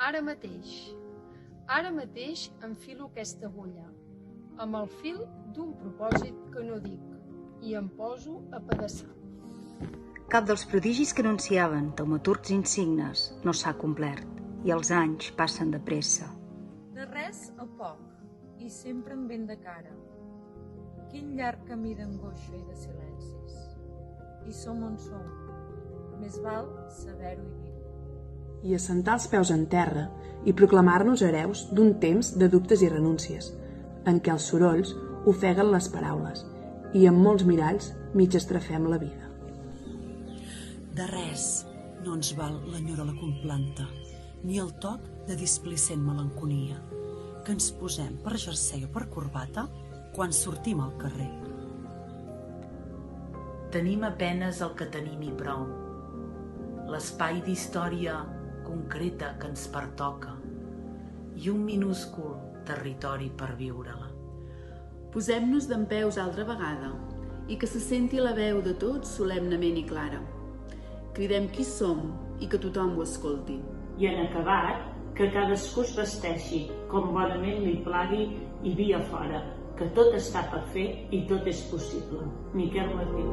Ara mateix enfilo aquesta agulla, amb el fil d'un propòsit que no dic, i em poso a pedaçar. Cap dels prodigis que anunciaven taumaturgs insignes no s'ha complert, i els anys passen de pressa. De res a poc, i sempre amb vent de cara. Quin llarg camí d'angoixa i de silencis. I som on som. Més val saber-ho i dir-ho. I assentar els peus en terra i proclamar-nos hereus d'un temps de dubtes i renúncies, en què els sorolls ofeguen les paraules i amb molts miralls mig estrafem la vida. De res no ens val l'enyor de la complanta, ni el toc de displicent melanconia, que ens posem per jersei o per corbata quan sortim al carrer. Tenim apenes el que tenim i prou, l'espai d'història concreta que ens pertoca i un minúscul territori per viure-la. Posem-nos dempeus altra vegada i que se senti la veu de tots solemnement i clara. Cridem qui som i que tothom ho escolti. I en acabat, que cadascú es vesteixi com bonament li plagui i via fora, que tot està per fer i tot és possible. Miquel Martí.